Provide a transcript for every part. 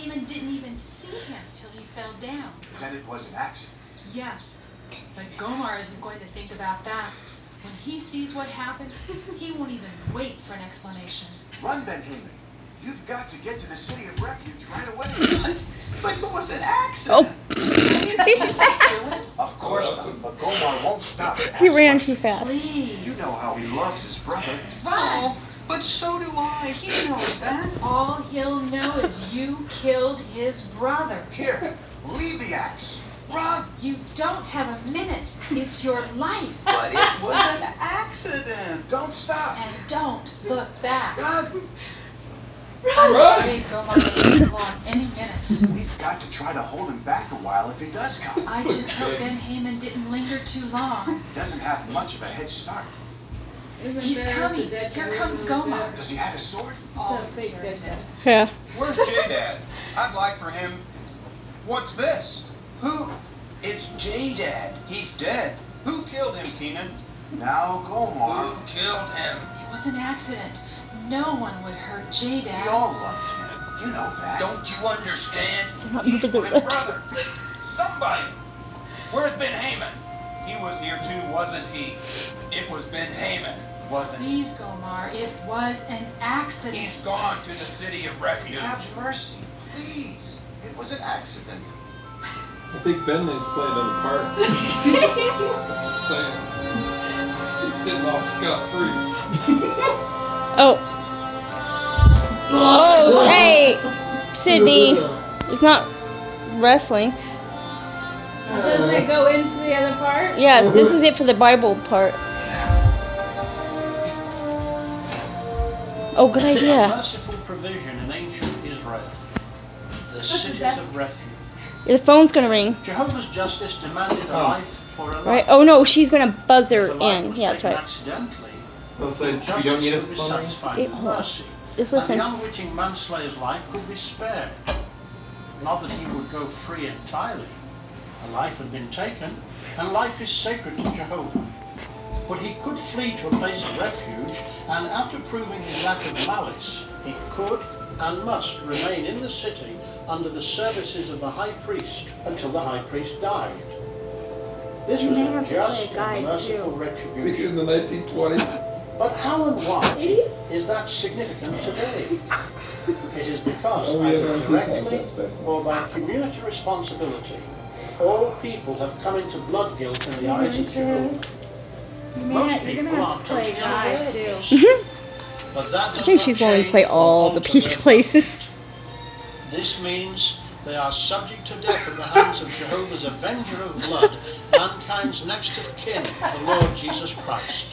Heyman didn't even see him till he fell down. Then it was an accident. Yes, but Gomar isn't going to think about that. When he sees what happened, he won't even wait for an explanation. Run, Ben Heyman. You've got to get to the city of refuge right away. But it was an accident. Of course not, but Gomar won't stop to ask He ran questions. too fast. Please. You know how he loves his brother. Run! But so do I. He knows that. All he'll know is you killed his brother. Here, leave the axe. Run! You don't have a minute. It's your life. But it was an accident. Don't stop. And don't look back. Run! I'm afraid Gomar may come along any minute. We've got to try to hold him back a while if he does come. I just hope Ben Heyman didn't linger too long. Doesn't have much of a head start. He's coming. Here comes Gomar. Does he have his sword? Always carries it. Yeah. Where's J-Dad? I'd like for him... What's this? Who? It's J-Dad. He's dead. Who killed him, Keenan? Now, Gomar. Who killed him? It was an accident. No one would hurt We J-Dad. all loved him. You know that. Don't you understand? Not He's with the my lips. brother. Somebody. Where's Ben Heyman? He was here too, wasn't he? It was Ben Heyman, wasn't he? Please, Gomar, it was an accident. He's gone to the city of refuge. Have mercy, please. It was an accident. I think Ben needs to play another part. Just saying. He's getting off scot-free. Oh. Oh, hey, Sydney. It's not wrestling. Doesn't it go into the other part? Yes, this is it for the Bible part. Oh, good A idea. merciful provision in ancient Israel. The cities of refuge. The phone's gonna ring. Jehovah's justice demanded a life for a life. Right? Oh no, she's gonna buzzer If a life in. was Yeah, that's taken right. accidentally, Well, then you justice don't need would it. be satisfied with hold on. mercy. Just And listen. the unwitting manslayer's life could be spared. Not that he would go free entirely. A life had been taken, and life is sacred to Jehovah. But he could flee to a place of refuge, and after proving his lack of malice, he could and must remain in the city under the services of the high priest until the high priest died. This was a just and merciful It's in retribution. the 1920s. But how and why is that significant today? It is because Oh, yeah, either no, directly that's better. or by community responsibility, all people have come into blood guilt in the eyes of Jehovah. Most people aren't totally unaware of this. But that does I think not she's willing to change play or all the alter peace their places. This means they are subject to death at the hands of Jehovah's avenger of blood, mankind's next of kin, the Lord Jesus Christ.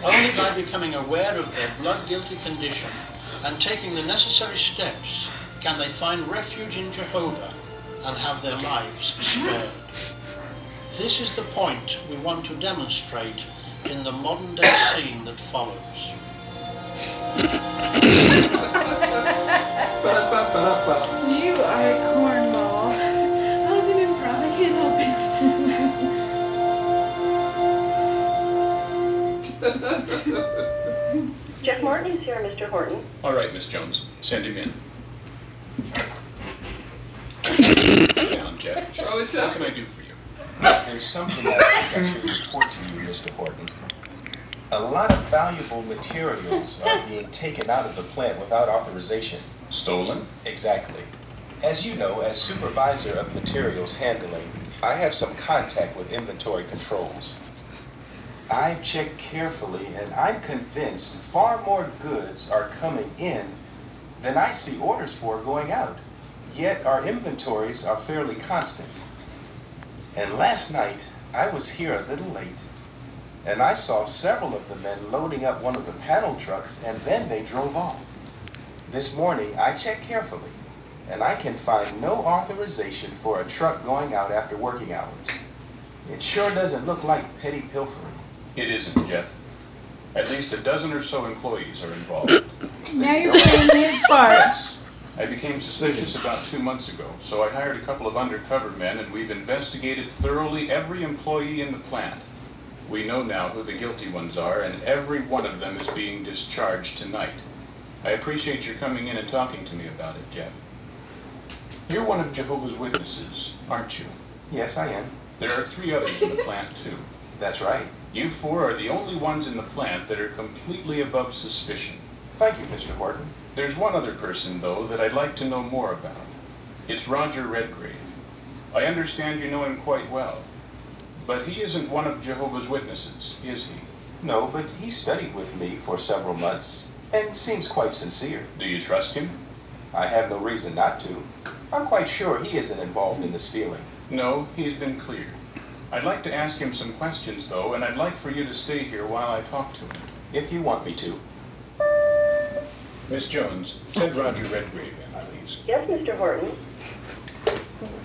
Only by becoming aware of their blood-guilty condition and taking the necessary steps can they find refuge in Jehovah and have their lives spared. This is the point we want to demonstrate in the modern-day scene that follows. Ba-da-ba-ba-da-ba. You are a cornball. I was an improv, I can't help it. Jeff Morton is here, Mr. Horton. All right, Miss Jones, send him in. Sit down, Jeff. What can I do for you? There's something I think I should report to you, Mr. Horton. A lot of valuable materials are being taken out of the plant without authorization. Stolen? Exactly. As you know, as supervisor of materials handling, I have some contact with inventory controls. I've checked carefully, and I'm convinced far more goods are coming in than I see orders for going out. Yet our inventories are fairly constant. And last night, I was here a little late, and I saw several of the men loading up one of the panel trucks, and then they drove off. This morning, I checked carefully, and I can find no authorization for a truck going out after working hours. It sure doesn't look like petty pilfering. It isn't, Jeff. At least a dozen or so employees are involved. Now you're playing his part. Yes. I became suspicious about 2 months ago, so I hired a couple of undercover men, and we've investigated thoroughly every employee in the plant. We know now who the guilty ones are, and every one of them is being discharged tonight. I appreciate your coming in and talking to me about it, Jeff. You're one of Jehovah's Witnesses, aren't you? Yes, I am. There are 3 others in the plant, too. That's right. You 4 are the only ones in the plant that are completely above suspicion. Thank you, Mr. Horton. There's one other person, though, that I'd like to know more about. It's Roger Redgrave. I understand you know him quite well. But he isn't one of Jehovah's Witnesses, is he? No, but he studied with me for several months and seems quite sincere. Do you trust him? I have no reason not to. I'm quite sure he isn't involved in the stealing. No, he's been clear. I'd like to ask him some questions, though, and I'd like for you to stay here while I talk to him. If you want me to. Miss Jones, send Roger Redgrave in, please. Yes, Mr. Horton.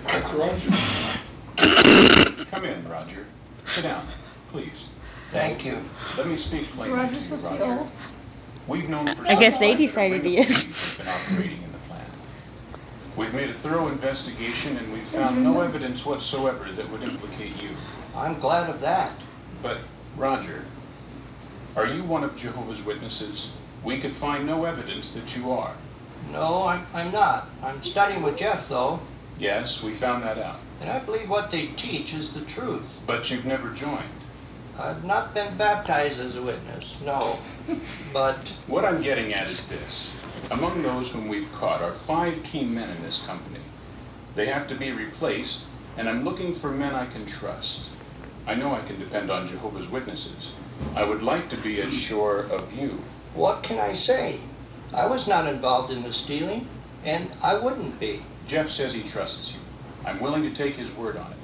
That's Roger. Come in, Roger. Sit down, please. Thank you. Let me speak plainly Roger's to you, supposed to be Roger. old. We've known for I some guess they time that a decided ring he of is. thieves has been operating in the plant. We've made a thorough investigation and we've found no evidence whatsoever that would implicate you. I'm glad of that. But, Roger, are you one of Jehovah's Witnesses? We could find no evidence that you are. No, I'm not. I'm studying with Jeff, though, Yes, we found that out. and I believe what they teach is the truth. But you've never joined. I've not been baptized as a witness, no. But What I'm getting at is this. Among those whom we've caught are 5 key men in this company. They have to be replaced, and I'm looking for men I can trust. I know I can depend on Jehovah's Witnesses. I would like to be as sure of you. what can I say? I was not involved in the stealing, and I wouldn't be. Jeff says he trusts you. I'm willing to take his word on it.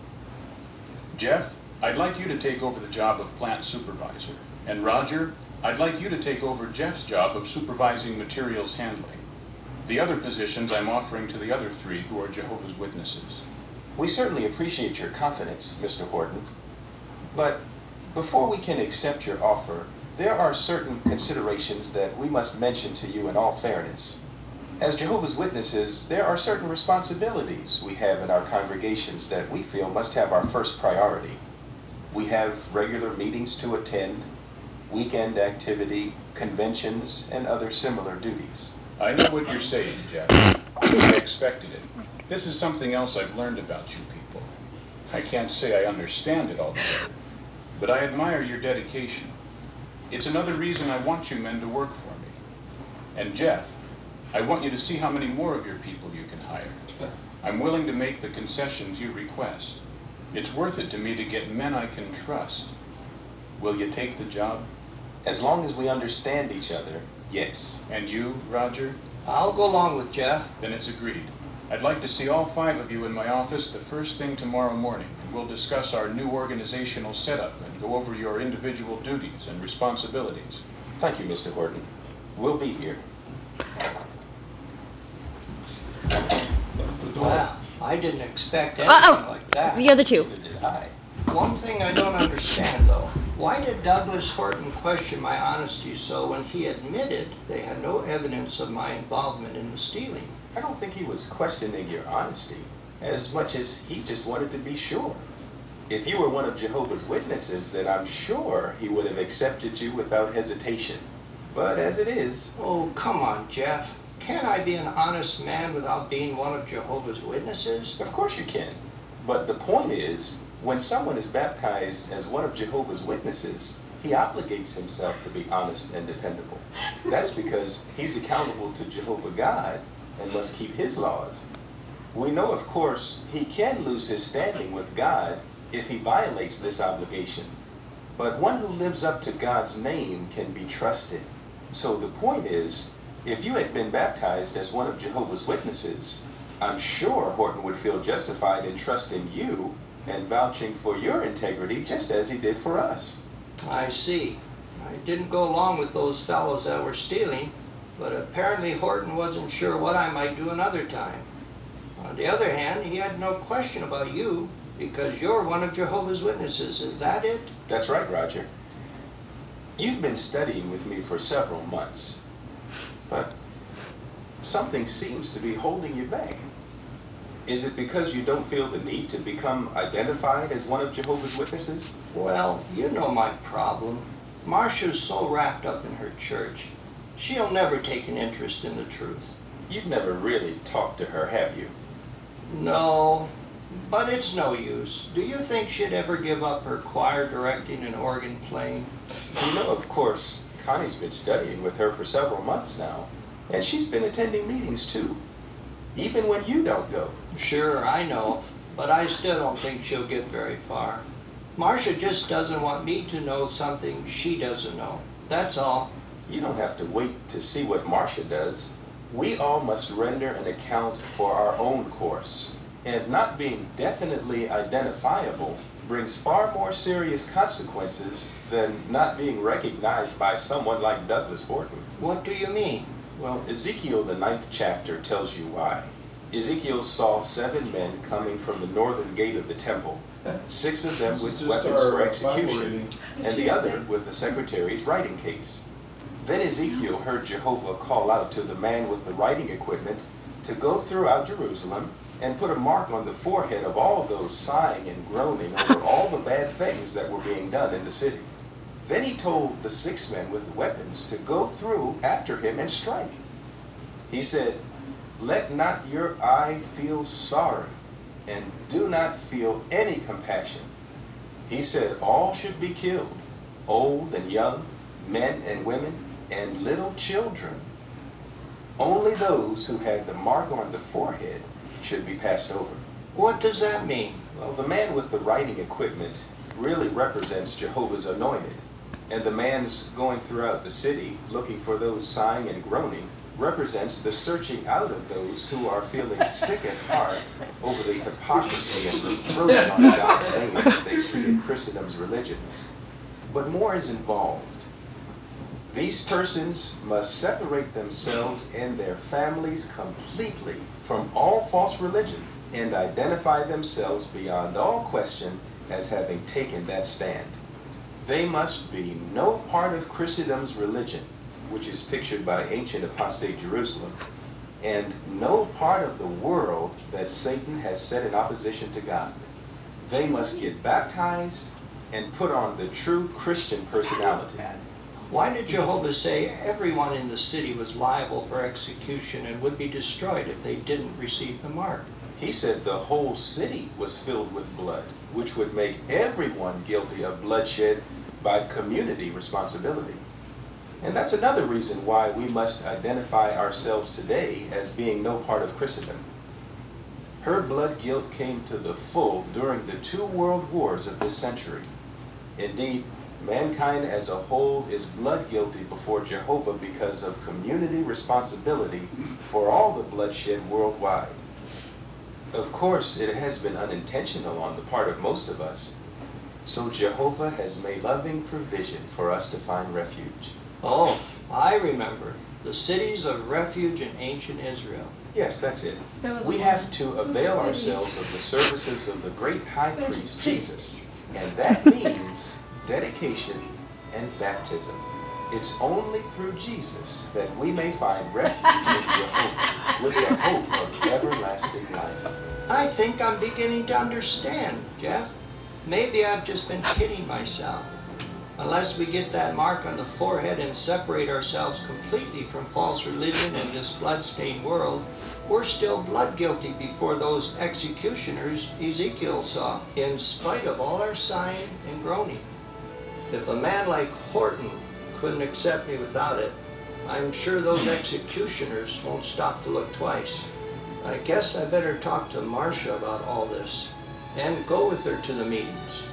Jeff, I'd like you to take over the job of plant supervisor. And Roger, I'd like you to take over Jeff's job of supervising materials handling. The other positions I'm offering to the other 3 who are Jehovah's Witnesses. We certainly appreciate your confidence, Mr. Horton. But before we can accept your offer, there are certain considerations that we must mention to you in all fairness. As Jehovah's Witnesses, there are certain responsibilities we have in our congregations that we feel must have our first priority. We have regular meetings to attend, weekend activity, conventions, and other similar duties. I know what you're saying, Jeff. I expected it. This is something else I've learned about you people. I can't say I understand it altogether, but I admire your dedication. It's another reason I want you men to work for me. And Jeff, I want you to see how many more of your people you can hire. I'm willing to make the concessions you request. It's worth it to me to get men I can trust. Will you take the job? As long as we understand each other, yes. And you, Roger? I'll go along with Jeff. Then it's agreed. I'd like to see all 5 of you in my office the first thing tomorrow morning, and we'll discuss our new organizational setup and go over your individual duties and responsibilities. Thank you, Mr. Horton. We'll be here. That's the door. Wow, I didn't expect anything like that. The other 2. Neither did I. One thing I don't understand, though. Why did Douglas Horton question my honesty so when he admitted they had no evidence of my involvement in the stealing? I don't think he was questioning your honesty as much as he just wanted to be sure. If you were one of Jehovah's Witnesses, then I'm sure he would have accepted you without hesitation. But as it is, Oh, come on, Jeff. Can't I be an honest man without being one of Jehovah's Witnesses? of course you can. But the point is, when someone is baptized as one of Jehovah's Witnesses, he obligates himself to be honest and dependable. That's because he's accountable to Jehovah God and must keep his laws. We know, of course, he can lose his standing with God if he violates this obligation. But one who lives up to God's name can be trusted. So the point is, if you had been baptized as one of Jehovah's Witnesses, I'm sure Horton would feel justified in trusting you and vouching for your integrity just as he did for us. I see. I didn't go along with those fellows that were stealing, but apparently Horton wasn't sure what I might do another time. On the other hand, he had no question about you, because you're one of Jehovah's Witnesses. Is that it? That's right, Roger. You've been studying with me for several months, but something seems to be holding you back. Is it because you don't feel the need to become identified as one of Jehovah's Witnesses? Well, you know my problem. Marcia's so wrapped up in her church. She'll never take an interest in the truth. You've never really talked to her, have you? No, but it's no use. Do you think she'd ever give up her choir directing and organ playing? You know, of course, Connie's been studying with her for several months now, and she's been attending meetings too, even when you don't go. Sure, I know, but I still don't think she'll get very far. Marcia just doesn't want me to know something she doesn't know. That's all. You don't have to wait to see what Marcia does. We all must render an account for our own course, and not being definitely identifiable brings far more serious consequences than not being recognized by someone like Douglas Horton. What do you mean? Well, Ezekiel, the 9th chapter, tells you why. Ezekiel saw 7 men coming from the northern gate of the temple, 6 of them with weapons for execution, and the other with the secretary's writing case. Then Ezekiel heard Jehovah call out to the man with the writing equipment to go throughout Jerusalem and put a mark on the forehead of all those sighing and groaning over all the bad things that were being done in the city. Then he told the 6 men with the weapons to go through after him and strike. He said, "Let not your eye feel sorry, and do not feel any compassion." He said all should be killed, old and young, men and women, and little children. Only those who had the mark on the forehead should be passed over. What does that mean? Well, the man with the writing equipment really represents Jehovah's anointed, and the man's going throughout the city looking for those sighing and groaning represents the searching out of those who are feeling sick at heart over the hypocrisy and reproach on God's name that they see in Christendom's religions. But more is involved. These persons must separate themselves and their families completely from all false religion and identify themselves beyond all question as having taken that stand. They must be no part of Christendom's religion, which is pictured by ancient apostate Jerusalem, and no part of the world that Satan has set in opposition to God. They must get baptized and put on the true Christian personality. Why did Jehovah say everyone in the city was liable for execution and would be destroyed if they didn't receive the mark? He said the whole city was filled with blood, which would make everyone guilty of bloodshed by community responsibility. And that's another reason why we must identify ourselves today as being no part of Christendom. Her blood guilt came to the full during the 2 world wars of this century. Indeed, mankind as a whole is blood guilty before Jehovah because of community responsibility for all the bloodshed worldwide. Of course, it has been unintentional on the part of most of us, so Jehovah has made loving provision for us to find refuge. Oh, I remember. The cities of refuge in ancient Israel. Yes, that's it. We have to avail ourselves of the services of the great high priest, Jesus, and that means dedication and baptism. It's only through Jesus that we may find refuge in Jehovah with the hope of everlasting life. I think I'm beginning to understand, Jeff. Maybe I've just been kidding myself. Unless we get that mark on the forehead and separate ourselves completely from false religion in this blood-stained world, we're still blood guilty before those executioners Ezekiel saw, in spite of all our sighing and groaning. If a man like Horton couldn't accept me without it, I'm sure those executioners won't stop to look twice. I guess I better talk to Marcia about all this and go with her to the meetings.